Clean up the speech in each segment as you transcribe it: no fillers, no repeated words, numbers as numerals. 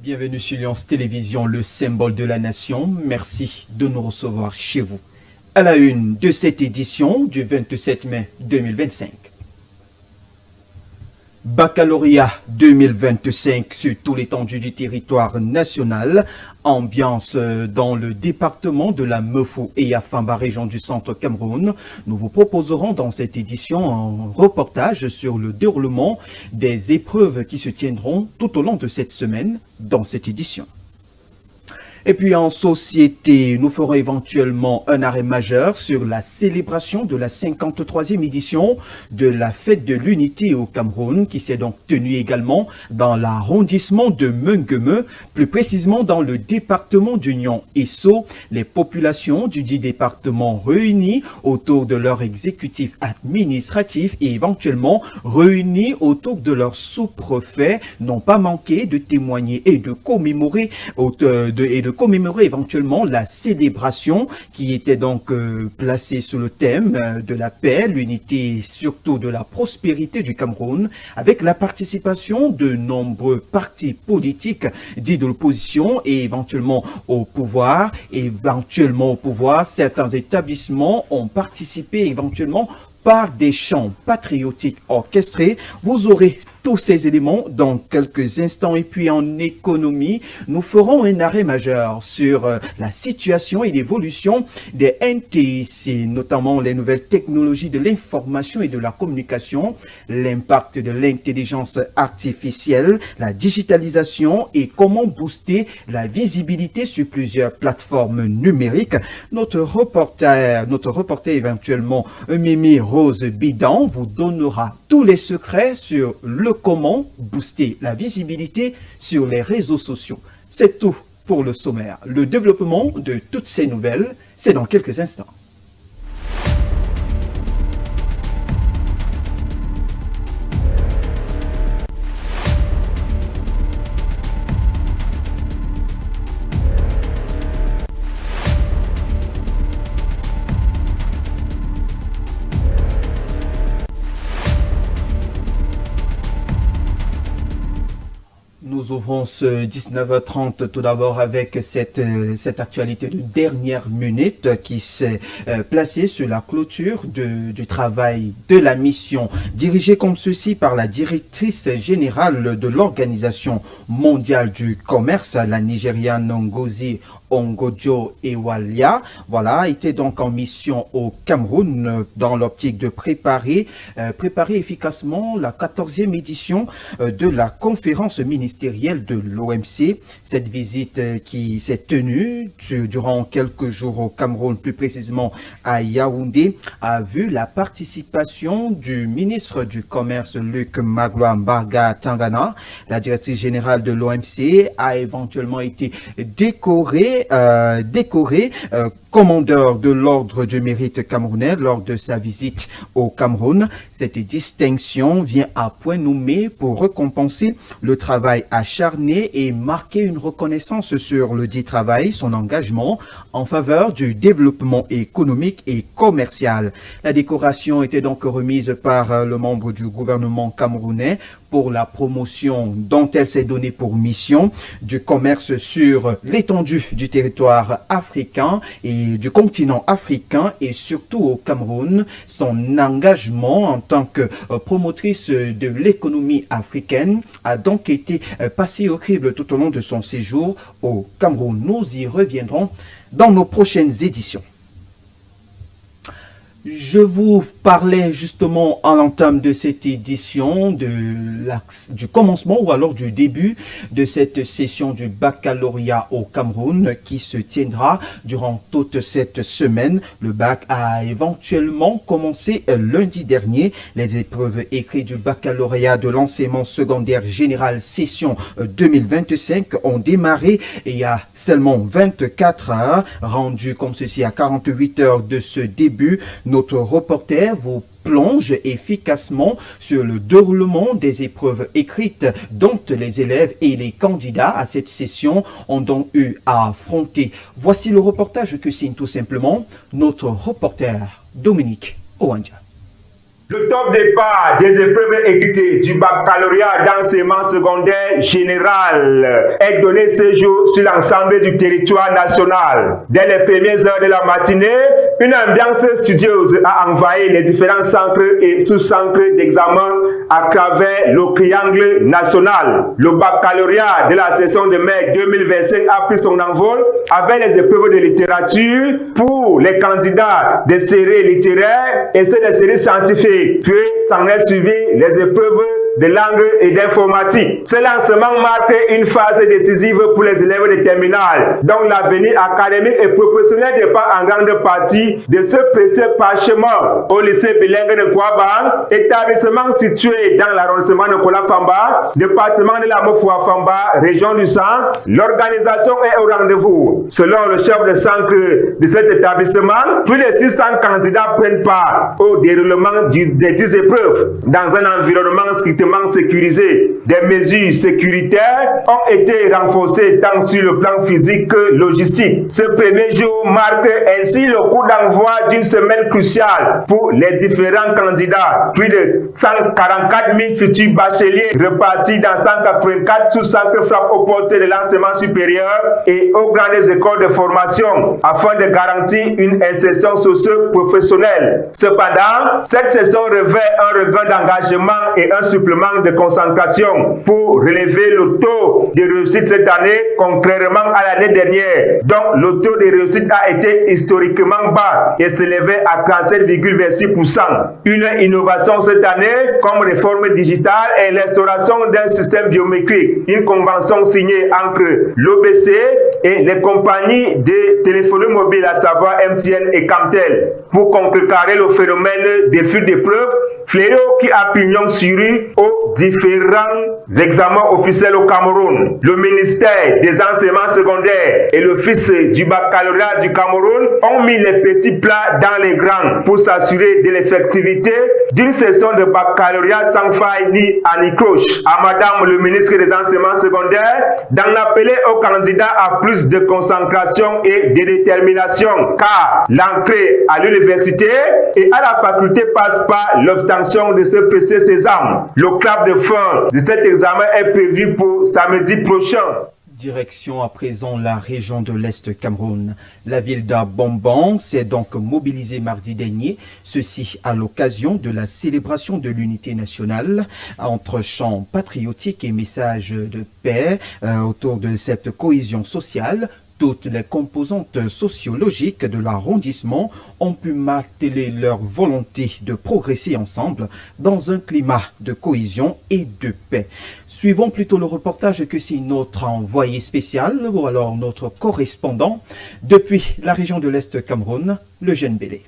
Bienvenue sur Lyon Télévision, le symbole de la nation. Merci de nous recevoir chez vous. À la une de cette édition du 27 mai 2025. Baccalauréat 2025 sur tout l'étendue du territoire national. Ambiance dans le département de la Meufou et Yafamba, région du centre Cameroun. Nous vous proposerons dans cette édition un reportage sur le déroulement des épreuves qui se tiendront tout au long de cette semaine dans cette édition. Et puis en société, nous ferons éventuellement un arrêt majeur sur la célébration de la 53e édition de la fête de l'unité au Cameroun, qui s'est donc tenue également dans l'arrondissement de Mengueme, plus précisément dans le département d'Union Esso. Les populations du dit département réunies autour de leur exécutif administratif et éventuellement réunies autour de leur sous-préfet n'ont pas manqué de témoigner et de commémorer éventuellement la célébration qui était donc placée sous le thème de la paix, l'unité et surtout de la prospérité du Cameroun, avec la participation de nombreux partis politiques dits de l'opposition et éventuellement au pouvoir. Certains établissements ont participé éventuellement par des chants patriotiques orchestrés. Vous aurez tous ces éléments dans quelques instants. Et puis en économie, nous ferons un arrêt majeur sur la situation et l'évolution des NTIC, notamment les nouvelles technologies de l'information et de la communication, l'impact de l'intelligence artificielle, la digitalisation et comment booster la visibilité sur plusieurs plateformes numériques. Notre reporter éventuellement, Mimi Rose Bidan, vous donnera tous les secrets sur le comment booster la visibilité sur les réseaux sociaux. C'est tout pour le sommaire. Le développement de toutes ces nouvelles, c'est dans quelques instants. Nous ouvrons ce 19h30 tout d'abord avec cette actualité de dernière minute qui s'est placée sur la clôture du travail de la mission dirigée comme ceci par la directrice générale de l'Organisation mondiale du commerce, la Nigériane Ngozi Ongojo Ewalia, était donc en mission au Cameroun dans l'optique de préparer efficacement la 14e édition de la conférence ministérielle de l'OMC. Cette visite qui s'est tenue durant quelques jours au Cameroun, plus précisément à Yaoundé, a vu la participation du ministre du Commerce Luc Magloire Mbarga Tangana. La directrice générale de l'OMC a éventuellement été décorée commandeur de l'ordre du mérite camerounais lors de sa visite au Cameroun. Cette distinction vient à point nommé pour récompenser le travail acharné et marquer une reconnaissance sur le dit travail, son engagement en faveur du développement économique et commercial. La décoration était donc remise par le membre du gouvernement camerounais pour la promotion dont elle s'est donnée pour mission du commerce sur l'étendue du territoire africain et du continent africain et surtout au Cameroun. Son engagement en tant que promotrice de l'économie africaine a donc été passé au crible tout au long de son séjour au Cameroun. Nous y reviendrons dans nos prochaines éditions. Je vous parlais justement en l'entame de cette édition du commencement ou alors du début de cette session du baccalauréat au Cameroun qui se tiendra durant toute cette semaine. Le bac a éventuellement commencé lundi dernier. Les épreuves écrites du baccalauréat de l'enseignement secondaire général session 2025 ont démarré il y a seulement 24 heures, rendu comme ceci à 48 heures de ce début. Notre reporter vous plonge efficacement sur le déroulement des épreuves écrites dont les élèves et les candidats à cette session ont donc eu à affronter. Voici le reportage que signe tout simplement notre reporter Dominique Owanja. Le top départ des épreuves écrites du baccalauréat d'enseignement secondaire général est donné ce jour sur l'ensemble du territoire national. Dès les premières heures de la matinée, une ambiance studieuse a envahi les différents centres et sous-centres d'examen à travers le triangle national. Le baccalauréat de la session de mai 2025 a pris son envol avec les épreuves de littérature pour les candidats des séries littéraires et ceux des séries scientifiques. Puis s'en est suivi les épreuves de langue et d'informatique. Ce lancement marque une phase décisive pour les élèves de terminale, dont l'avenir académique et professionnel dépend en grande partie de ce précieux parchemin. Au lycée bilingue de Kouaban, établissement situé dans l'arrondissement de Kola-Famba, département de la Mofoua-Famba, région du Centre, l'organisation est au rendez-vous. Selon le chef de centre de cet établissement, plus de 600 candidats prennent part au déroulement des 10 épreuves dans un environnement strictement sécurisé. Des mesures sécuritaires ont été renforcées tant sur le plan physique que logistique. Ce premier jour marque ainsi le coup d'envoi d'une semaine cruciale pour les différents candidats. Plus de 144 000 futurs bacheliers repartis dans 184 sous-centres frappent aux portes de l'enseignement supérieur et aux grandes écoles de formation afin de garantir une insertion socio-professionnelle. Cependant, cette session revêt un regain d'engagement et un supplément de concentration pour relever le taux de réussite cette année, contrairement à l'année dernière, dont le taux de réussite a été historiquement bas et s'élevait à 37,26%. Une innovation cette année, comme réforme digitale et l'instauration d'un système biométrique, une convention signée entre l'OBC et les compagnies de téléphonie mobile, à savoir MTN et Camtel, pour contrecarrer le phénomène des fuites d'épreuves, fléau qui a pignon sur rue aux différents examens officiels au Cameroun. Le ministère des enseignements secondaires et l'office du baccalauréat du Cameroun ont mis les petits plats dans les grands pour s'assurer de l'effectivité d'une session de baccalauréat sans faille ni anicroche. À Madame le ministre des enseignements secondaires d'en appeler aux candidats à plus de concentration et de détermination, car l'entrée à l'université et à la faculté passe par l'obtention de ce précieux sésame. Le clap de fin de cet examen est prévu pour samedi prochain. Direction à présent la région de l'Est Cameroun. La ville d'Abomban s'est donc mobilisée mardi dernier, ceci à l'occasion de la célébration de l'unité nationale entre chants patriotiques et messages de paix autour de cette cohésion sociale. Toutes les composantes sociologiques de l'arrondissement ont pu marteler leur volonté de progresser ensemble dans un climat de cohésion et de paix. Suivons plutôt le reportage que c'est notre envoyé spécial, ou alors notre correspondant, depuis la région de l'Est Cameroun, le Jeune Bélé.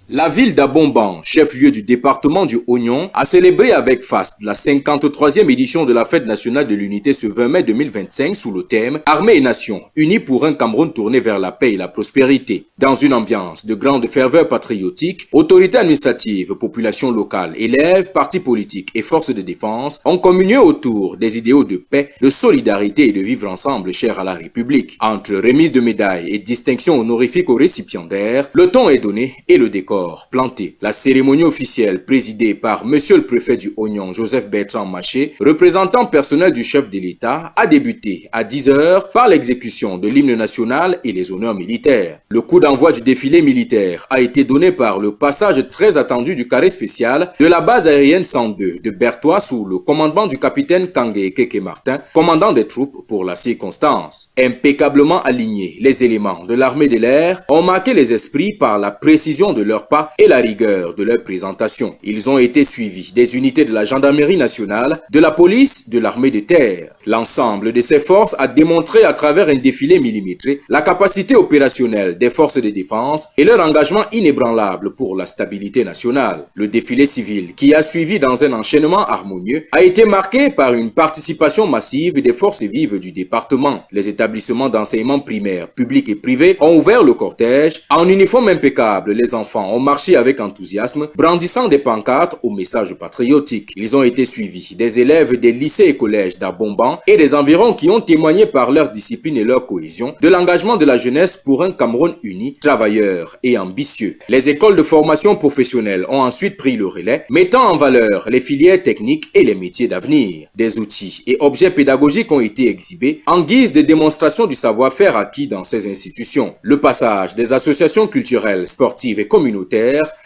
La ville d'Abomban, chef-lieu du département du Oignon, a célébré avec faste la 53e édition de la Fête nationale de l'unité ce 20 mai 2025 sous le thème « Armée et Nation, unis pour un Cameroun tourné vers la paix et la prospérité ». Dans une ambiance de grande ferveur patriotique, autorités administratives, population locale, élèves, partis politiques et forces de défense ont communié autour des idéaux de paix, de solidarité et de vivre ensemble chers à la République. Entre remise de médailles et distinctions honorifiques aux récipiendaires, le ton est donné et le décor planté. La cérémonie officielle présidée par Monsieur le préfet du Oignon, Joseph Bertrand Maché, représentant personnel du chef de l'État, a débuté à 10 h par l'exécution de l'hymne national et les honneurs militaires. Le coup d'envoi du défilé militaire a été donné par le passage très attendu du carré spécial de la base aérienne 102 de Berthois sous le commandement du capitaine Kangé Keke Martin, commandant des troupes pour la circonstance. Impeccablement alignés, les éléments de l'armée de l'air ont marqué les esprits par la précision de leur pas et la rigueur de leur présentation. Ils ont été suivis des unités de la gendarmerie nationale, de la police, de l'armée de terre. L'ensemble de ces forces a démontré à travers un défilé millimétré la capacité opérationnelle des forces de défense et leur engagement inébranlable pour la stabilité nationale. Le défilé civil, qui a suivi dans un enchaînement harmonieux, a été marqué par une participation massive des forces vives du département. Les établissements d'enseignement primaire, publics et privés ont ouvert le cortège. En uniforme impeccable, les enfants ont marché avec enthousiasme, brandissant des pancartes aux messages patriotiques. Ils ont été suivis des élèves des lycées et collèges d'Abomban et des environs qui ont témoigné par leur discipline et leur cohésion de l'engagement de la jeunesse pour un Cameroun uni, travailleur et ambitieux. Les écoles de formation professionnelle ont ensuite pris le relais, mettant en valeur les filières techniques et les métiers d'avenir. Des outils et objets pédagogiques ont été exhibés en guise de démonstration du savoir-faire acquis dans ces institutions. Le passage des associations culturelles, sportives et communautaires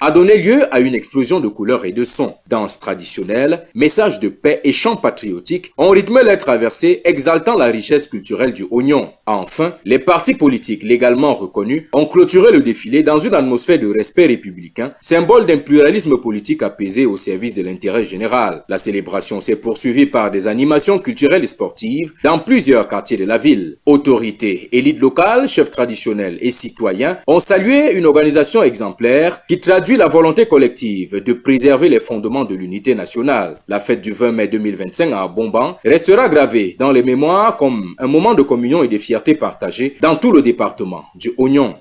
a donné lieu à une explosion de couleurs et de sons. Danse traditionnelle, messages de paix et chants patriotiques ont rythmé les traversées, exaltant la richesse culturelle du Oignon. Enfin, les partis politiques légalement reconnus ont clôturé le défilé dans une atmosphère de respect républicain, symbole d'un pluralisme politique apaisé au service de l'intérêt général. La célébration s'est poursuivie par des animations culturelles et sportives dans plusieurs quartiers de la ville. Autorités, élites locales, chefs traditionnels et citoyens ont salué une organisation exemplaire qui traduit la volonté collective de préserver les fondements de l'unité nationale. La fête du 20 mai 2025 à Abomban restera gravée dans les mémoires comme un moment de communion et de fierté partagée dans tout le département du Oignon.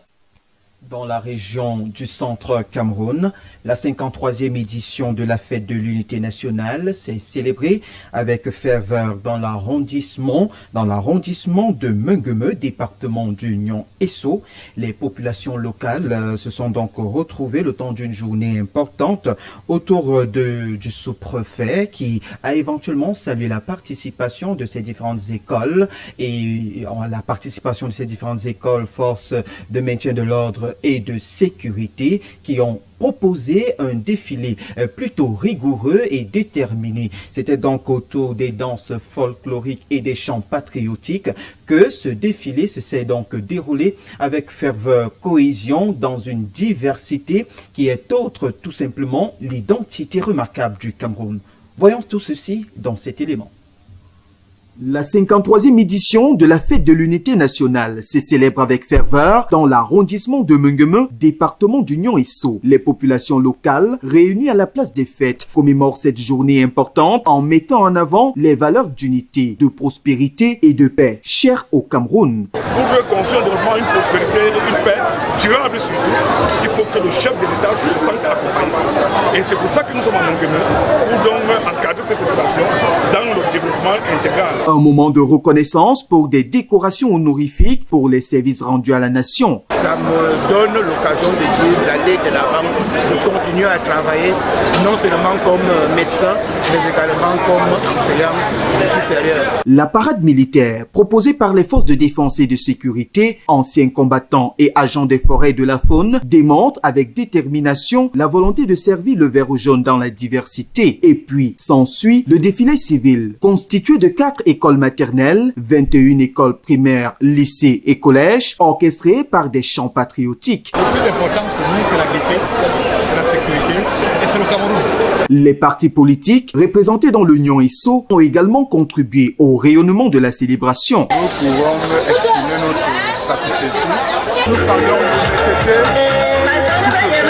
Dans la région du centre Cameroun, la 53e édition de la fête de l'unité nationale s'est célébrée avec ferveur dans l'arrondissement de Mengueme, département d'Union Esso. Les populations locales se sont donc retrouvées le temps d'une journée importante autour du sous-préfet qui a éventuellement salué la participation de ces différentes écoles et la participation de ces différentes écoles, forces de maintien de l'ordre et de sécurité qui ont proposé un défilé plutôt rigoureux et déterminé. C'était donc autour des danses folkloriques et des chants patriotiques que ce défilé s'est donc déroulé avec ferveur, cohésion dans une diversité qui est autre tout simplement l'identité remarquable du Cameroun. Voyons tout ceci dans cet élément. La 53e édition de la fête de l'unité nationale se célèbre avec ferveur dans l'arrondissement de Mengueme, département d'Union Esso. Les populations locales réunies à la place des fêtes commémorent cette journée importante en mettant en avant les valeurs d'unité, de prospérité et de paix chères au Cameroun. Pour construire une prospérité et une paix durable surtout, il faut que le chef de l'État se sente accompagné. Et c'est pour ça que nous sommes à Mengueme, pour donc encadrer cette population dans le développement intégral. Un moment de reconnaissance pour des décorations honorifiques pour les services rendus à la nation. Ça me donne l'occasion de dire d'aller de l'avant, de continuer à travailler, non seulement comme médecin, mais également comme enseignant supérieur. La parade militaire proposée par les forces de défense et de sécurité, anciens combattants et agents des forêts de la faune, démontre avec détermination la volonté de servir le vert jaune dans la diversité. Et puis s'ensuit le défilé civil, constitué de 4 écoles maternelles, 21 écoles primaires, lycées et collèges, orchestrées par des chants patriotiques. Le plus important pour nous, c'est la gaieté, la sécurité et c'est le Cameroun. Les partis politiques représentés dans l'Union Esso ont également contribué au rayonnement de la célébration. Nous pouvons exprimer notre satisfaction. Nous saluons l'unité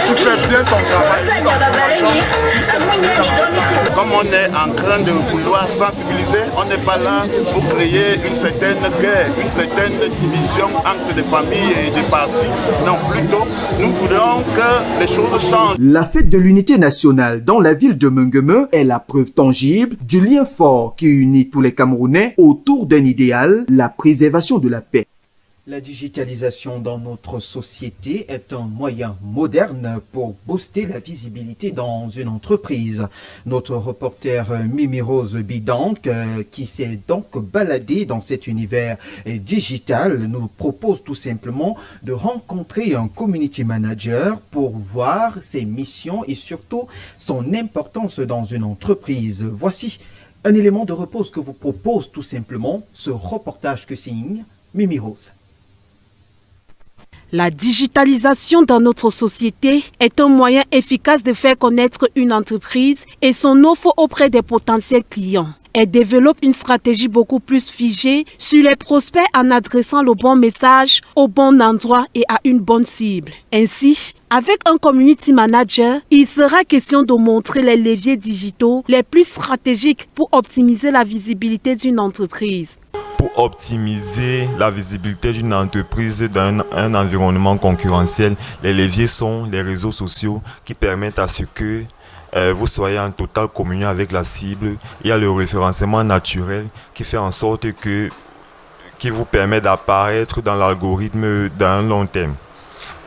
qui fait bien son travail. Nous encourageons qu'il continue dans cette lancée. Comme on est en train de vouloir sensibiliser, on n'est pas là pour créer une certaine guerre, une certaine division entre des familles et des partis. Non, plutôt, nous voulons que les choses changent. La fête de l'unité nationale dans la ville de Mengueme est la preuve tangible du lien fort qui unit tous les Camerounais autour d'un idéal, la préservation de la paix. La digitalisation dans notre société est un moyen moderne pour booster la visibilité dans une entreprise. Notre reporter Mimi Rose Bidank, qui s'est donc baladé dans cet univers digital, nous propose tout simplement de rencontrer un community manager pour voir ses missions et surtout son importance dans une entreprise. Voici un élément de repose que vous propose tout simplement ce reportage que signe Mimi Rose. La digitalisation dans notre société est un moyen efficace de faire connaître une entreprise et son offre auprès des potentiels clients. Elle développe une stratégie beaucoup plus figée sur les prospects en adressant le bon message au bon endroit et à une bonne cible. Ainsi, avec un community manager, il sera question de montrer les leviers digitaux les plus stratégiques pour optimiser la visibilité d'une entreprise. pour optimiser la visibilité d'une entreprise dans un environnement concurrentiel, les leviers sont les réseaux sociaux qui permettent à ce que vous soyez en totale communion avec la cible. Il y a le référencement naturel qui fait en sorte qui vous permet d'apparaître dans l'algorithme d'un long terme.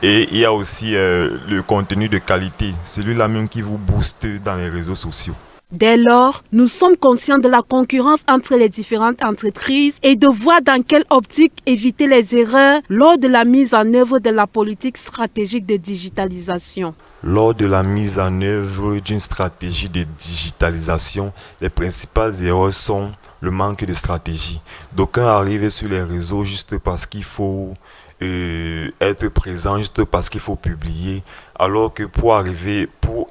Et il y a aussi le contenu de qualité, celui-là même qui vous booste dans les réseaux sociaux. Dès lors, nous sommes conscients de la concurrence entre les différentes entreprises et de voir dans quelle optique éviter les erreurs lors de la mise en œuvre de la politique stratégique de digitalisation. Lors de la mise en œuvre d'une stratégie de digitalisation, les principales erreurs sont le manque de stratégie. D'aucuns arrivent sur les réseaux juste parce qu'il faut être présent, juste parce qu'il faut publier, alors que pour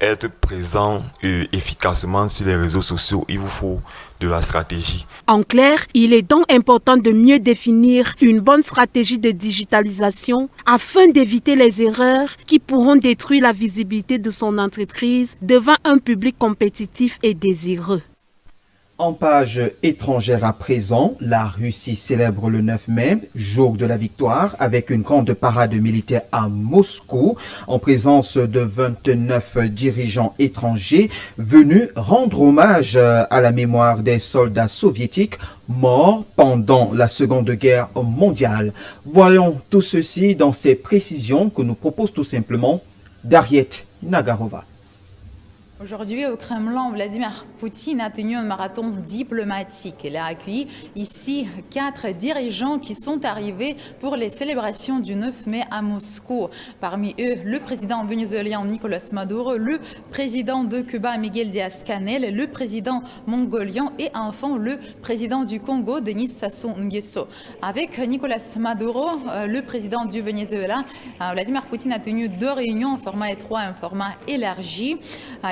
être présent efficacement sur les réseaux sociaux, il vous faut de la stratégie. En clair, il est donc important de mieux définir une bonne stratégie de digitalisation afin d'éviter les erreurs qui pourront détruire la visibilité de son entreprise devant un public compétitif et désireux. En page étrangère à présent, la Russie célèbre le 9 mai, jour de la victoire, avec une grande parade militaire à Moscou, en présence de 29 dirigeants étrangers venus rendre hommage à la mémoire des soldats soviétiques morts pendant la Seconde Guerre mondiale. Voyons tout ceci dans ces précisions que nous propose tout simplement Dariet Nagarova. Aujourd'hui, au Kremlin, Vladimir Poutine a tenu un marathon diplomatique. Il a accueilli ici 4 dirigeants qui sont arrivés pour les célébrations du 9 mai à Moscou. Parmi eux, le président vénézuélien Nicolás Maduro, le président de Cuba Miguel Díaz-Canel, le président mongolien et enfin le président du Congo Denis Sassou Nguesso. Avec Nicolás Maduro, le président du Venezuela, Vladimir Poutine a tenu 2 réunions en format étroit et en format élargi.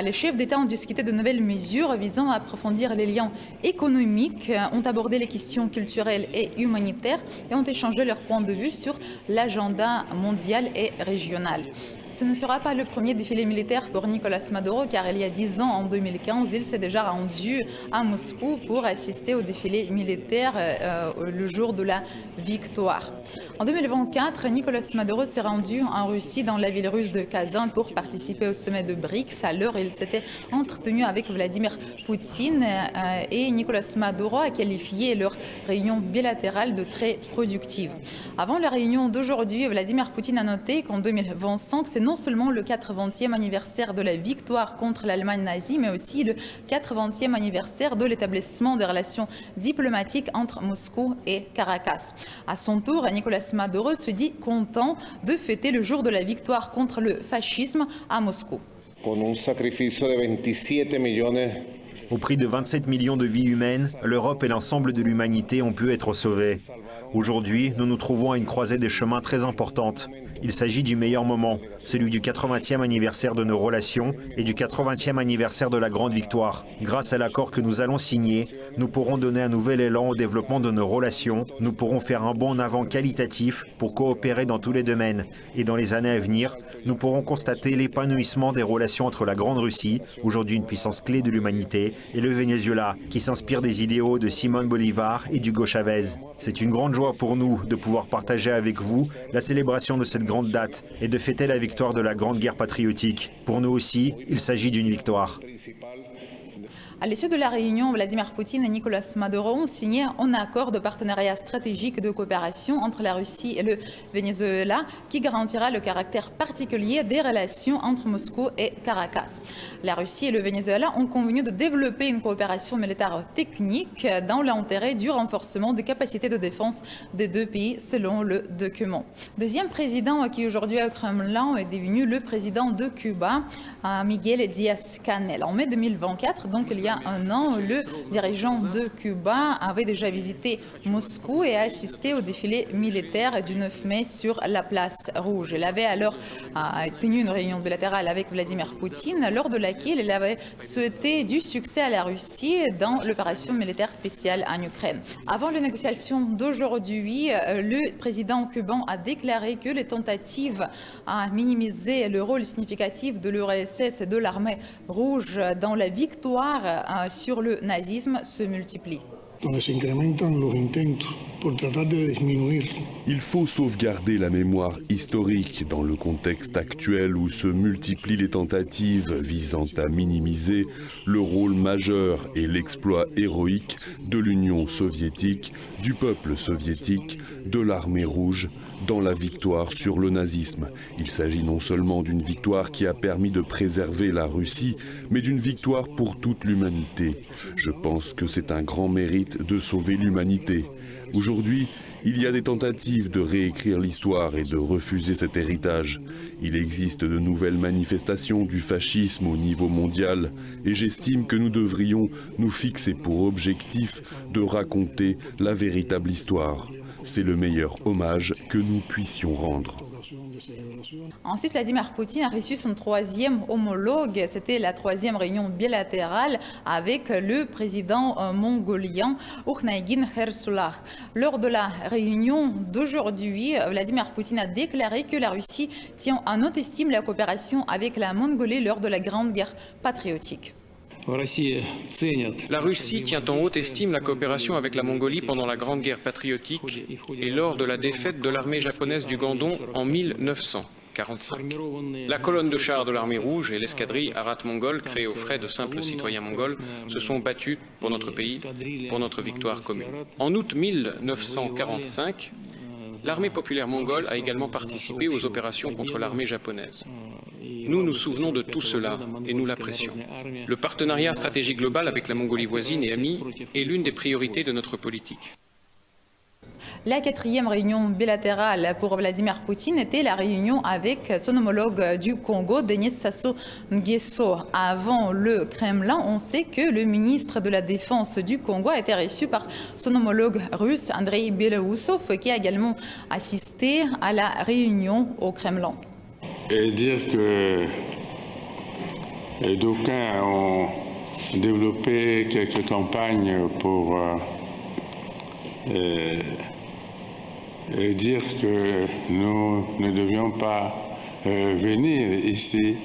Les chefs d'État ont discuté de nouvelles mesures visant à approfondir les liens économiques, ont abordé les questions culturelles et humanitaires et ont échangé leurs points de vue sur l'agenda mondial et régional. Ce ne sera pas le premier défilé militaire pour Nicolás Maduro car il y a 10 ans, en 2015, il s'est déjà rendu à Moscou pour assister au défilé militaire le jour de la victoire. En 2024, Nicolás Maduro s'est rendu en Russie dans la ville russe de Kazan pour participer au sommet de BRICS. Alors, il s'était entretenu avec Vladimir Poutine et Nicolás Maduro a qualifié leur réunion bilatérale de très productive. Avant la réunion d'aujourd'hui, Vladimir Poutine a noté qu'en 2025, c'est non seulement le 80e anniversaire de la victoire contre l'Allemagne nazie, mais aussi le 80e anniversaire de l'établissement des relations diplomatiques entre Moscou et Caracas. À son tour, Nicolás Maduro se dit content de fêter le jour de la victoire contre le fascisme à Moscou. Au prix de 27 millions de vies humaines, l'Europe et l'ensemble de l'humanité ont pu être sauvés. Aujourd'hui, nous nous trouvons à une croisée des chemins très importante. Il s'agit du meilleur moment, celui du 80e anniversaire de nos relations et du 80e anniversaire de la grande victoire. Grâce à l'accord que nous allons signer, nous pourrons donner un nouvel élan au développement de nos relations. Nous pourrons faire un bond en avant qualitatif pour coopérer dans tous les domaines. Et dans les années à venir, nous pourrons constater l'épanouissement des relations entre la Grande Russie, aujourd'hui une puissance clé de l'humanité, et le Venezuela, qui s'inspire des idéaux de Simón Bolívar et d'Hugo Chávez. C'est une grande joie pour nous de pouvoir partager avec vous la célébration de cette grande date et de fêter la victoire de la Grande Guerre patriotique. Pour nous aussi, il s'agit d'une victoire. À l'issue de la réunion, Vladimir Poutine et Nicolás Maduro ont signé un accord de partenariat stratégique de coopération entre la Russie et le Venezuela qui garantira le caractère particulier des relations entre Moscou et Caracas. La Russie et le Venezuela ont convenu de développer une coopération militaire technique dans l'intérêt du renforcement des capacités de défense des deux pays selon le document. Deuxième président qui aujourd'hui au Kremlin est devenu le président de Cuba, Miguel Díaz-Canel. En mai 2024, donc il y a un an, le dirigeant de Cuba avait déjà visité Moscou et assisté au défilé militaire du 9 mai sur la place Rouge. Il avait alors tenu une réunion bilatérale avec Vladimir Poutine, lors de laquelle il avait souhaité du succès à la Russie dans l'opération militaire spéciale en Ukraine. Avant les négociations d'aujourd'hui, le président cubain a déclaré que les tentatives à minimiser le rôle significatif de l'URSS et de l'armée rouge dans la victoire sur le nazisme se multiplient. Il faut sauvegarder la mémoire historique dans le contexte actuel où se multiplient les tentatives visant à minimiser le rôle majeur et l'exploit héroïque de l'Union soviétique, du peuple soviétique, de l'armée rouge, dans la victoire sur le nazisme. Il s'agit non seulement d'une victoire qui a permis de préserver la Russie, mais d'une victoire pour toute l'humanité. Je pense que c'est un grand mérite de sauver l'humanité. Aujourd'hui, il y a des tentatives de réécrire l'histoire et de refuser cet héritage. Il existe de nouvelles manifestations du fascisme au niveau mondial et j'estime que nous devrions nous fixer pour objectif de raconter la véritable histoire. C'est le meilleur hommage que nous puissions rendre. Ensuite, Vladimir Poutine a reçu son troisième homologue. C'était la troisième réunion bilatérale avec le président mongolien Ukhnagin Khersullah. Lors de la réunion d'aujourd'hui, Vladimir Poutine a déclaré que la Russie tient en haute estime la coopération avec la Mongolie lors de la Grande Guerre patriotique. La Russie tient en haute estime la coopération avec la Mongolie pendant la Grande Guerre patriotique et lors de la défaite de l'armée japonaise du Gandon en 1945. La colonne de chars de l'armée rouge et l'escadrille Arat-mongole, créée aux frais de simples citoyens mongols, se sont battus pour notre pays, pour notre victoire commune. En août 1945, l'armée populaire mongole a également participé aux opérations contre l'armée japonaise. Nous nous souvenons de tout cela et nous l'apprécions. Le partenariat stratégique global avec la Mongolie voisine et amie est l'une des priorités de notre politique. La quatrième réunion bilatérale pour Vladimir Poutine était la réunion avec son homologue du Congo, Denis Sassou Nguesso. Avant le Kremlin, on sait que le ministre de la Défense du Congo a été reçu par son homologue russe, Andrei Belousov, qui a également assisté à la réunion au Kremlin. Et dire que d'aucuns ont développé quelques campagnes pour dire que nous ne devions pas venir ici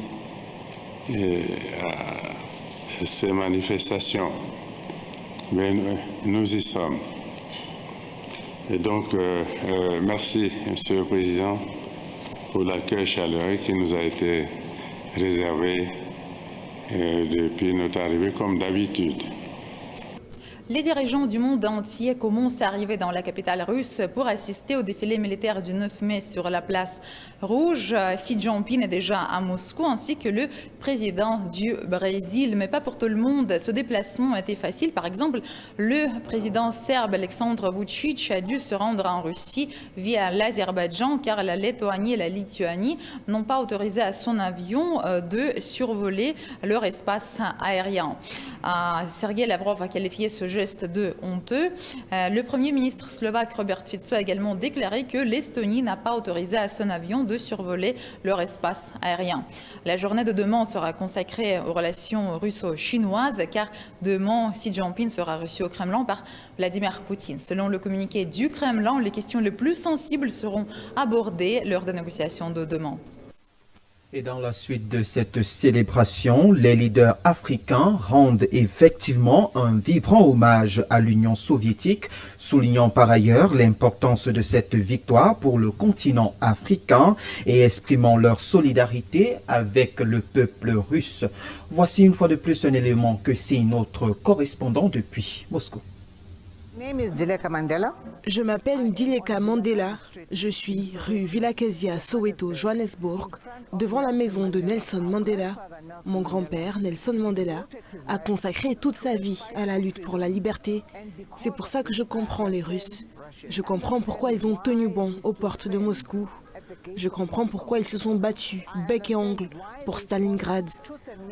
à ces manifestations. Mais nous y sommes. Et donc, merci, Monsieur le Président, pour l'accueil chaleureux qui nous a été réservé depuis notre arrivée, comme d'habitude. Les dirigeants du monde entier commencent à arriver dans la capitale russe pour assister au défilé militaire du 9 mai sur la place Rouge. Xi Jinping est déjà à Moscou, ainsi que le président du Brésil. Mais pas pour tout le monde. Ce déplacement a été facile. Par exemple, le président serbe Alexandre Vučić a dû se rendre en Russie via l'Azerbaïdjan, car la Lettonie et la Lituanie n'ont pas autorisé à son avion de survoler leur espace aérien. Sergei Lavrov a qualifié ce geste de honteux. Le Premier ministre slovaque Robert Fico a également déclaré que l'Estonie n'a pas autorisé à son avion de survoler leur espace aérien. La journée de demain sera consacrée aux relations russo-chinoises, car demain, Xi Jinping sera reçu au Kremlin par Vladimir Poutine. Selon le communiqué du Kremlin, les questions les plus sensibles seront abordées lors des négociations de demain. Et dans la suite de cette célébration, les leaders africains rendent effectivement un vibrant hommage à l'Union soviétique, soulignant par ailleurs l'importance de cette victoire pour le continent africain et exprimant leur solidarité avec le peuple russe. Voici une fois de plus un élément que signe notre correspondant depuis Moscou. Je m'appelle Dileka Mandela. Je suis rue Villakezia, Soweto, Johannesburg, devant la maison de Nelson Mandela. Mon grand-père, Nelson Mandela, a consacré toute sa vie à la lutte pour la liberté. C'est pour ça que je comprends les Russes. Je comprends pourquoi ils ont tenu bon aux portes de Moscou. Je comprends pourquoi ils se sont battus, bec et ongle, pour Stalingrad.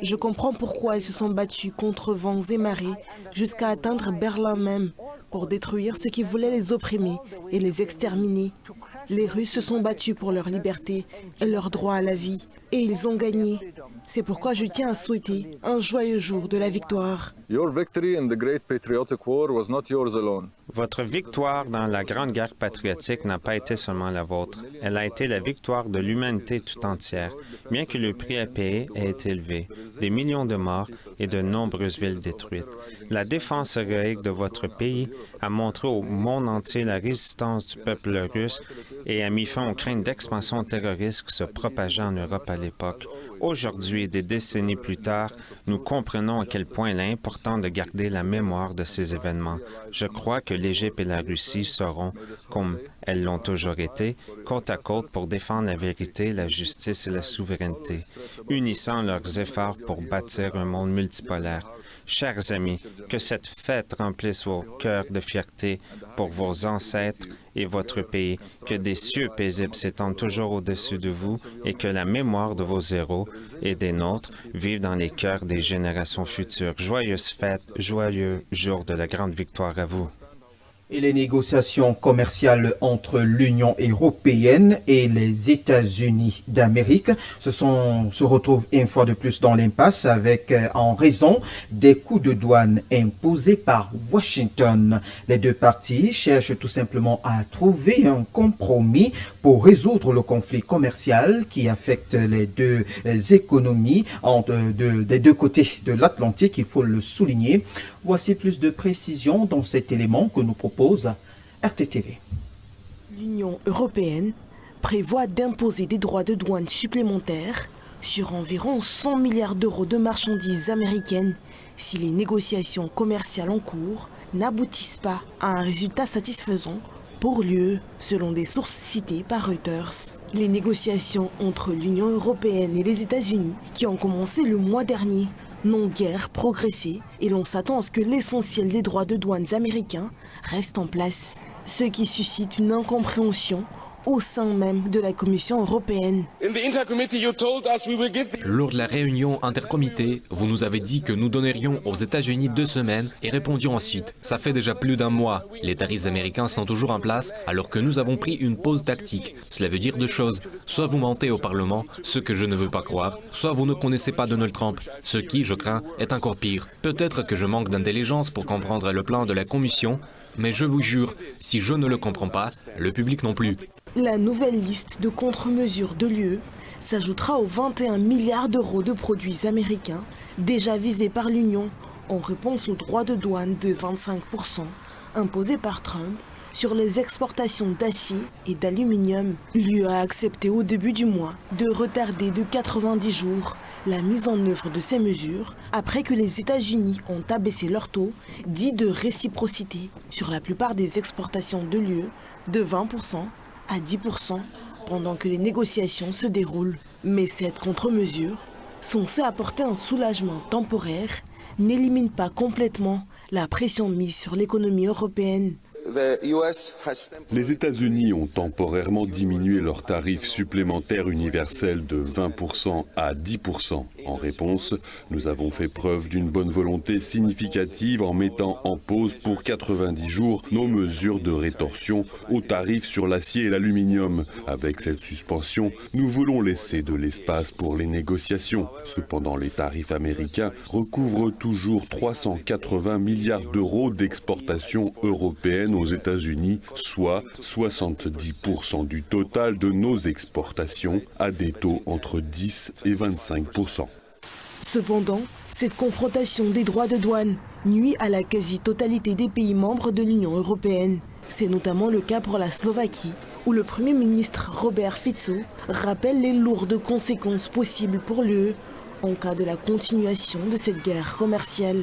Je comprends pourquoi ils se sont battus contre vents et marées, jusqu'à atteindre Berlin même, pour détruire ceux qui voulaient les opprimer et les exterminer. Les Russes se sont battus pour leur liberté et leur droit à la vie. et ils ont gagné. C'est pourquoi je tiens à souhaiter un joyeux jour de la victoire. Votre victoire dans la Grande Guerre patriotique n'a pas été seulement la vôtre. Elle a été la victoire de l'humanité tout entière, bien que le prix à payer ait été élevé. Des millions de morts et de nombreuses villes détruites. La défense héroïque de votre pays a montré au monde entier la résistance du peuple russe et a mis fin aux craintes d'expansion terroriste qui se propageaient en Europe à l'époque. Aujourd'hui, des décennies plus tard, nous comprenons à quel point il est important de garder la mémoire de ces événements. Je crois que l'Égypte et la Russie seront, comme elles l'ont toujours été, côte à côte pour défendre la vérité, la justice et la souveraineté, unissant leurs efforts pour bâtir un monde multipolaire. Chers amis, que cette fête remplisse vos cœurs de fierté pour vos ancêtres et votre pays, que des cieux paisibles s'étendent toujours au-dessus de vous et que la mémoire de vos héros et des nôtres vive dans les cœurs des générations futures. Joyeuses fêtes, joyeux jour de la grande victoire à vous. Et les négociations commerciales entre l'Union européenne et les États-Unis d'Amérique se retrouvent une fois de plus dans l'impasse en raison des coûts de douane imposés par Washington. Les deux parties cherchent tout simplement à trouver un compromis pour résoudre le conflit commercial qui affecte les deux économies des deux côtés de l'Atlantique, il faut le souligner. Voici plus de précisions dans cet élément que nous propose RTTV. L'Union européenne prévoit d'imposer des droits de douane supplémentaires sur environ 100 milliards d'euros de marchandises américaines si les négociations commerciales en cours n'aboutissent pas à un résultat satisfaisant pour l'UE, selon des sources citées par Reuters. Les négociations entre l'Union européenne et les États-Unis, qui ont commencé le mois dernier, n'ont guère progressé et l'on s'attend à ce que l'essentiel des droits de douane américains reste en place, ce qui suscite une incompréhension au sein même de la Commission européenne. Lors de la réunion intercomité, vous nous avez dit que nous donnerions aux États-Unis 2 semaines et répondions ensuite. Ça fait déjà plus d'un mois. Les tarifs américains sont toujours en place alors que nous avons pris une pause tactique. Cela veut dire deux choses. Soit vous mentez au Parlement, ce que je ne veux pas croire, soit vous ne connaissez pas Donald Trump, ce qui, je crains, est encore pire. Peut-être que je manque d'intelligence pour comprendre le plan de la Commission, mais je vous jure, si je ne le comprends pas, le public non plus. La nouvelle liste de contre-mesures de l'UE s'ajoutera aux 21 milliards d'euros de produits américains déjà visés par l'Union en réponse aux droits de douane de 25% imposés par Trump sur les exportations d'acier et d'aluminium. L'UE a accepté au début du mois de retarder de 90 jours la mise en œuvre de ces mesures après que les États-Unis ont abaissé leur taux dit de réciprocité sur la plupart des exportations de l'UE de 20% à 10% pendant que les négociations se déroulent. Mais cette contre-mesure, censée apporter un soulagement temporaire, n'élimine pas complètement la pression mise sur l'économie européenne. Les États-Unis ont temporairement diminué leurs tarifs supplémentaires universels de 20% à 10%. En réponse, nous avons fait preuve d'une bonne volonté significative en mettant en pause pour 90 jours nos mesures de rétorsion aux tarifs sur l'acier et l'aluminium. Avec cette suspension, nous voulons laisser de l'espace pour les négociations. Cependant, les tarifs américains recouvrent toujours 380 milliards d'euros d'exportations européennes aux États-Unis, soit 70% du total de nos exportations, à des taux entre 10 et 25%. Cependant, cette confrontation des droits de douane nuit à la quasi-totalité des pays membres de l'Union européenne. C'est notamment le cas pour la Slovaquie, où le Premier ministre Robert Fico rappelle les lourdes conséquences possibles pour l'UE en cas de la continuation de cette guerre commerciale.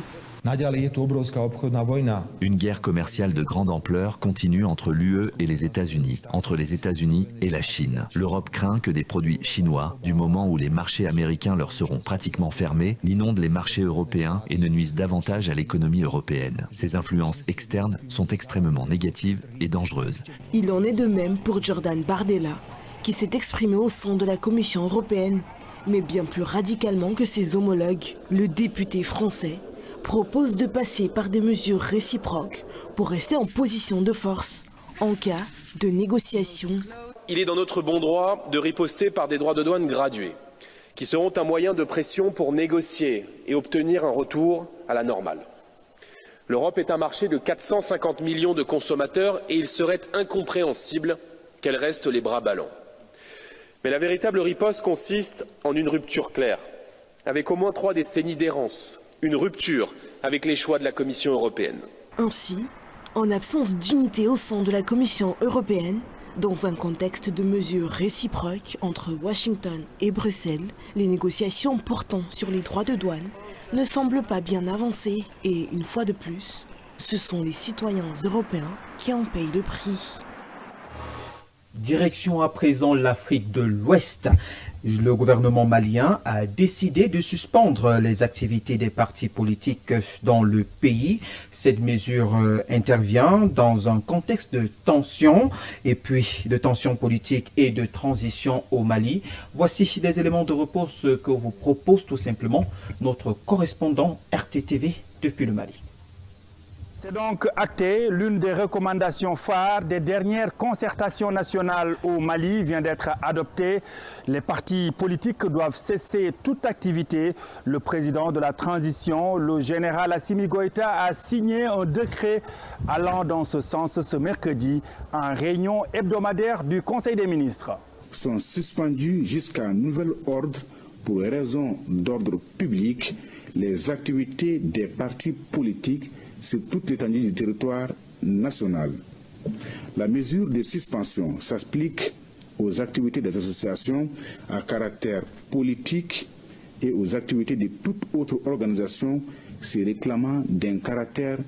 Une guerre commerciale de grande ampleur continue entre l'UE et les États-Unis, entre les États-Unis et la Chine. L'Europe craint que des produits chinois, du moment où les marchés américains leur seront pratiquement fermés, n'inondent les marchés européens et ne nuisent davantage à l'économie européenne. Ces influences externes sont extrêmement négatives et dangereuses. Il en est de même pour Jordan Bardella, qui s'est exprimé au sein de la Commission européenne, mais bien plus radicalement que ses homologues. Le député français propose de passer par des mesures réciproques pour rester en position de force en cas de négociation. Il est dans notre bon droit de riposter par des droits de douane gradués. qui seront un moyen de pression pour négocier et obtenir un retour à la normale. L'Europe est un marché de 450 millions de consommateurs et il serait incompréhensible qu'elle reste les bras ballants. Mais la véritable riposte consiste en une rupture claire, avec au moins 3 décennies d'errance, une rupture avec les choix de la Commission européenne. Ainsi, en absence d'unité au sein de la Commission européenne, dans un contexte de mesures réciproques entre Washington et Bruxelles, les négociations portant sur les droits de douane ne semblent pas bien avancées et, une fois de plus, ce sont les citoyens européens qui en payent le prix. Direction à présent l'Afrique de l'Ouest. Le gouvernement malien a décidé de suspendre les activités des partis politiques dans le pays. Cette mesure intervient dans un contexte de tension politique et de transition au Mali. Voici des éléments de réponse que vous propose tout simplement notre correspondant RTTV depuis le Mali. C'est donc acté, l'une des recommandations phares des dernières concertations nationales au Mali vient d'être adoptée. Les partis politiques doivent cesser toute activité. Le président de la transition, le général Assimi Goïta, a signé un décret allant dans ce sens ce mercredi en réunion hebdomadaire du Conseil des ministres. Sont suspendus jusqu'à nouvel ordre pour raisons d'ordre public les activités des partis politiques sur toute l'étendue du territoire national. La mesure de suspension s'applique aux activités des associations à caractère politique et aux activités de toute autre organisation se réclamant d'un caractère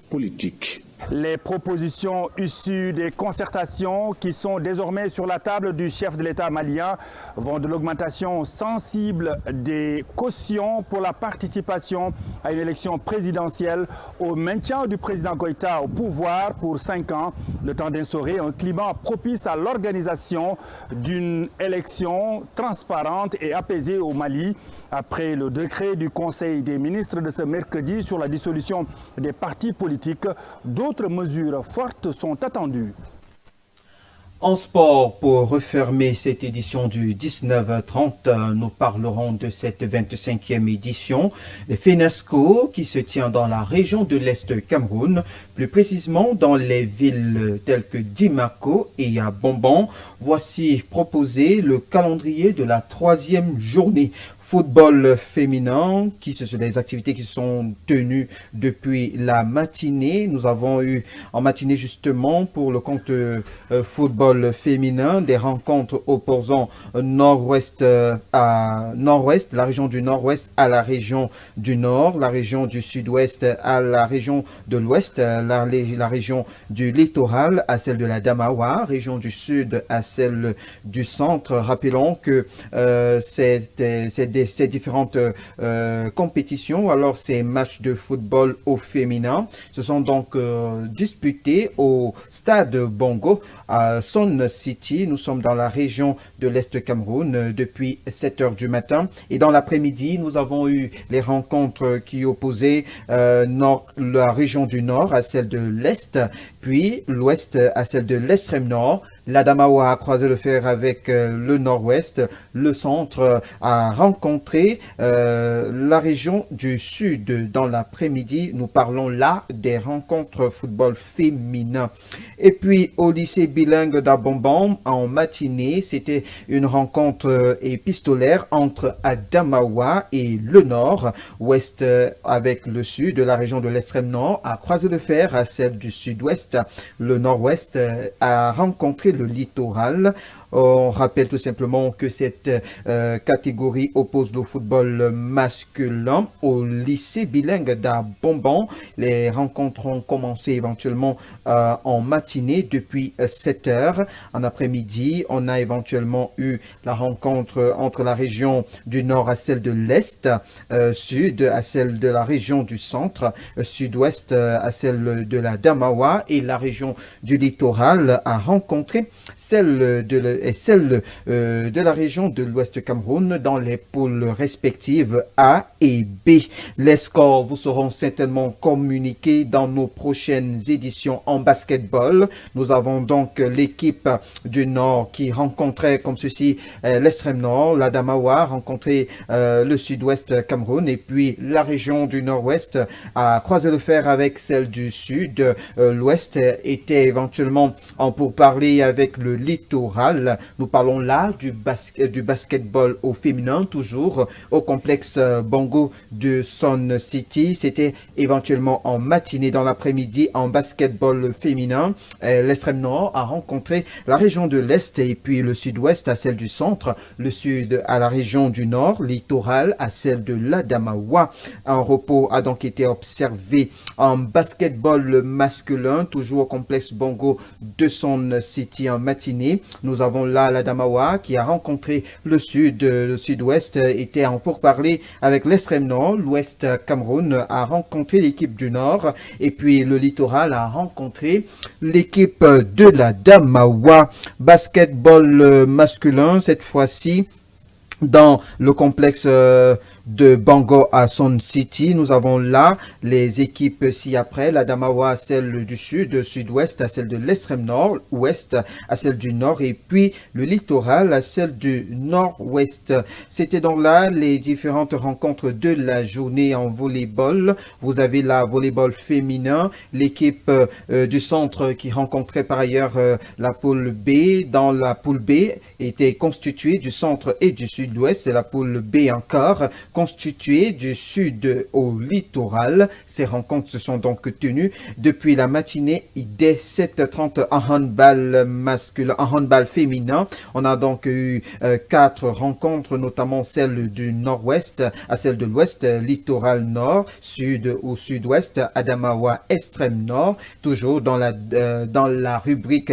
politique. Les propositions issues des concertations qui sont désormais sur la table du chef de l'État malien vont de l'augmentation sensible des cautions pour la participation à une élection présidentielle, au maintien du président Goïta au pouvoir pour 5 ans, le temps d'instaurer un climat propice à l'organisation d'une élection transparente et apaisée au Mali. Après le décret du Conseil des ministres de ce mercredi sur la dissolution des partis politiques, d'autres mesures fortes sont attendues. En sport, pour refermer cette édition du 19h30, nous parlerons de cette 25e édition de FENASCO qui se tient dans la région de l'Est Cameroun, plus précisément dans les villes telles que Dimako et à Bombon. Voici proposé le calendrier de la 3e journée. Football féminin, ce sont des activités qui sont tenues depuis la matinée. Nous avons eu en matinée justement pour le compte football féminin des rencontres opposant nord-ouest à nord-ouest, la région du nord-ouest à la région du nord, la région du sud-ouest à la région de l'ouest, la région du littoral à celle de la Damawa, région du sud à celle du centre. Rappelons que ces différentes compétitions, alors ces matchs de football au féminin, se sont donc disputés au stade Bongo à Son City. Nous sommes dans la région de l'Est Cameroun depuis 7 h du matin. Et dans l'après-midi, nous avons eu les rencontres qui opposaient la région du nord à celle de l'Est, puis l'Ouest à celle de l'extrême nord. L'Adamawa a croisé le fer avec le nord-ouest. Le centre a rencontré la région du sud. Dans l'après-midi, nous parlons là des rencontres football féminin. Et puis au lycée bilingue d'Abombam, en matinée, c'était une rencontre épistolaire entre Adamawa et le nord. Ouest avec le sud, la région de l'extrême nord a croisé le fer à celle du sud-ouest. Le nord-ouest a rencontré le littoral. On rappelle tout simplement que cette catégorie oppose le football masculin au lycée bilingue d'Abombam. Les rencontres ont commencé éventuellement en matinée depuis 7 h. En après-midi, on a éventuellement eu la rencontre entre la région du nord à celle de l'est, sud à celle de la région du centre, sud-ouest à celle de la Damawa, et la région du littoral a rencontré celle et celle de la région de l'Ouest Cameroun dans les poules respectives A et B. Les scores vous seront certainement communiqués dans nos prochaines éditions en basketball. Nous avons donc l'équipe du Nord qui rencontrait comme ceci l'extrême Nord, l'Adamawa rencontrait le Sud-Ouest Cameroun, et puis la région du Nord-Ouest a croisé le fer avec celle du Sud. L'Ouest était éventuellement en pourparlers avec le littoral. Nous parlons là du basketball au féminin, toujours au complexe Bongo de Sun City. C'était éventuellement en matinée. Dans l'après-midi, en basketball féminin, l'extrême nord a rencontré la région de l'Est, et puis le Sud-Ouest à celle du centre, le Sud à la région du Nord, littoral à celle de l'Adamawa. Un repos a donc été observé en basketball masculin, toujours au complexe Bongo de Sun City en matinée. Nous avons là l'Adamawa qui a rencontré le Sud. Le Sud-Ouest était en pourparlers avec l'extrême nord. L'Ouest Cameroun a rencontré l'équipe du Nord, et puis le littoral a rencontré l'équipe de l'Adamawa. Basketball masculin, cette fois-ci dans le complexe de Bongo à Sun City. Nous avons là les équipes ci-après, l'Adamawa, celle du Sud, Sud-Ouest à celle de l'extrême Nord, Ouest à celle du Nord, et puis le littoral à celle du Nord-Ouest. C'était donc là les différentes rencontres de la journée en volleyball. Vous avez la volleyball féminin, l'équipe du centre qui rencontrait par ailleurs la poule B. Dans la poule B était constituée du centre et du Sud-Ouest, et la poule B encore constituée du sud au littoral. Ces rencontres se sont donc tenues depuis la matinée dès 7h30 en handball masculin, en handball féminin. On a donc eu 4 rencontres, notamment celle du nord-ouest à celle de l'ouest, littoral nord, sud au sud-ouest, Adamawa extrême nord, toujours dans la rubrique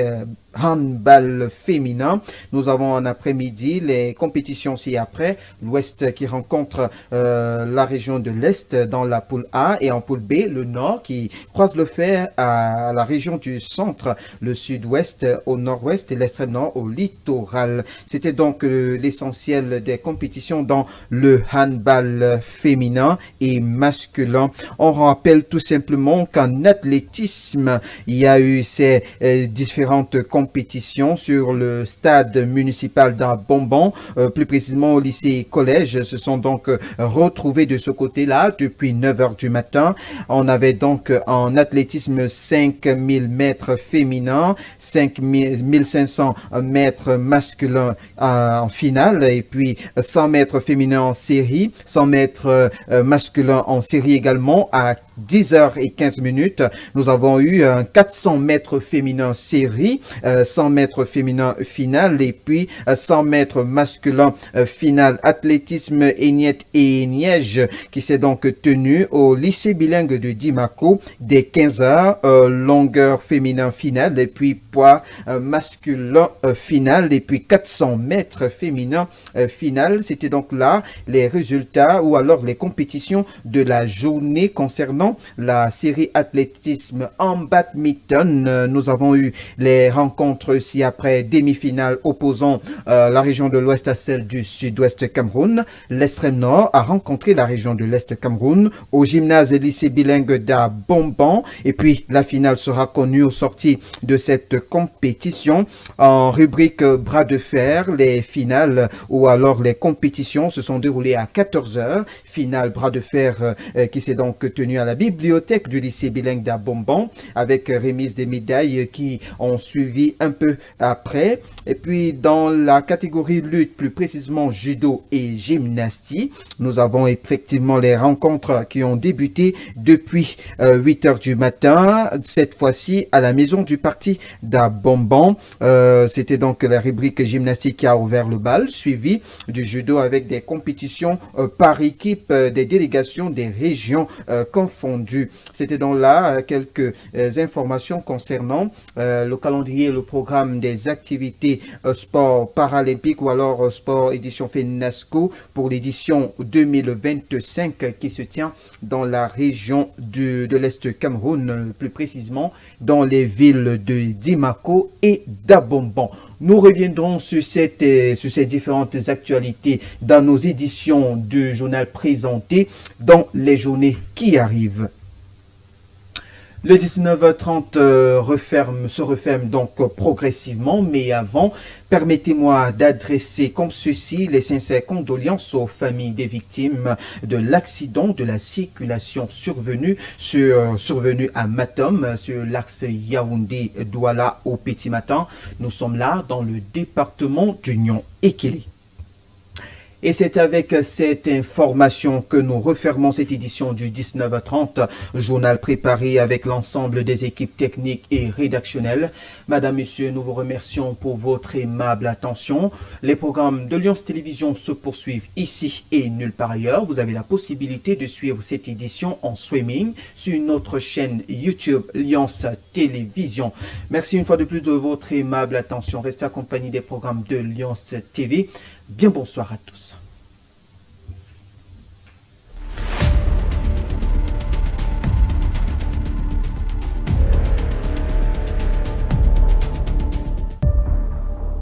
handball féminin. Nous avons en après-midi les compétitions ci-après. L'Ouest qui rencontre la région de l'Est dans la poule A, et en poule B, le Nord qui croise le fer à la région du Centre, le Sud-Ouest au Nord-Ouest et l'extrême Nord au littoral. C'était donc l'essentiel des compétitions dans le handball féminin et masculin. On rappelle tout simplement qu'en athlétisme, il y a eu ces différentes compétitions sur le stade municipal d'Abomban, plus précisément au lycée collège, se sont donc retrouvés de ce côté-là depuis 9h du matin. On avait donc en athlétisme 5000 mètres féminins, 5500 mètres masculins en finale, et puis 100 mètres féminins en série, 100 mètres masculins en série également. À 10h15, nous avons eu un 400 mètres féminin série, 100 mètres féminin finale, et puis 100 mètres masculin finale. Athlétisme Éniette et Niège qui s'est donc tenu au lycée bilingue de Dimako dès 15h, longueur féminin finale, et puis poids masculin finale, et puis 400 mètres féminin finale. C'était donc là les résultats ou alors les compétitions de la journée concernant la série athlétisme en badminton. Nous avons eu les rencontres ci-après, demi-finale opposant la région de l'Ouest à celle du Sud-Ouest Cameroun. L'extrême Nord a rencontré la région de l'Est Cameroun au gymnase et lycée bilingue d'Abomban, et puis la finale sera connue au sorti de cette compétition. En rubrique bras de fer, les finales ou alors les compétitions se sont déroulées à 14h. Finale bras de fer qui s'est donc tenue à la bibliothèque du lycée bilingue d'Abomban, avec remise des médailles qui ont suivi un peu après. Et puis dans la catégorie lutte, plus précisément judo et gymnastique, nous avons effectivement les rencontres qui ont débuté depuis 8h du matin, cette fois-ci à la maison du parti d'Abomban. C'était donc la rubrique gymnastique qui a ouvert le bal, suivi du judo avec des compétitions par équipe des délégations des régions confondues. C'était donc là quelques informations concernant le calendrier et le programme des activités sport paralympique ou alors sport édition FENASCO pour l'édition 2025 qui se tient dans la région de l'Est Cameroun, plus précisément dans les villes de Dimako et d'Abomban. Nous reviendrons sur ces différentes actualités dans nos éditions du journal présenté dans les journées qui arrivent. Le 19h30 se referme donc progressivement, mais avant, permettez-moi d'adresser comme ceci les sincères condoléances aux familles des victimes de l'accident de la circulation survenu à Matom sur l'axe Yaoundé-Douala au petit matin. Nous sommes là dans le département d'Union Ekele. Et c'est avec cette information que nous refermons cette édition du 19h30, journal préparé avec l'ensemble des équipes techniques et rédactionnelles. Madame, Monsieur, nous vous remercions pour votre aimable attention. Les programmes de Lions Télévision se poursuivent ici et nulle part ailleurs. Vous avez la possibilité de suivre cette édition en streaming sur notre chaîne YouTube Lions Télévision. Merci une fois de plus de votre aimable attention. Restez accompagnés des programmes de Lions TV. Bien bonsoir à tous.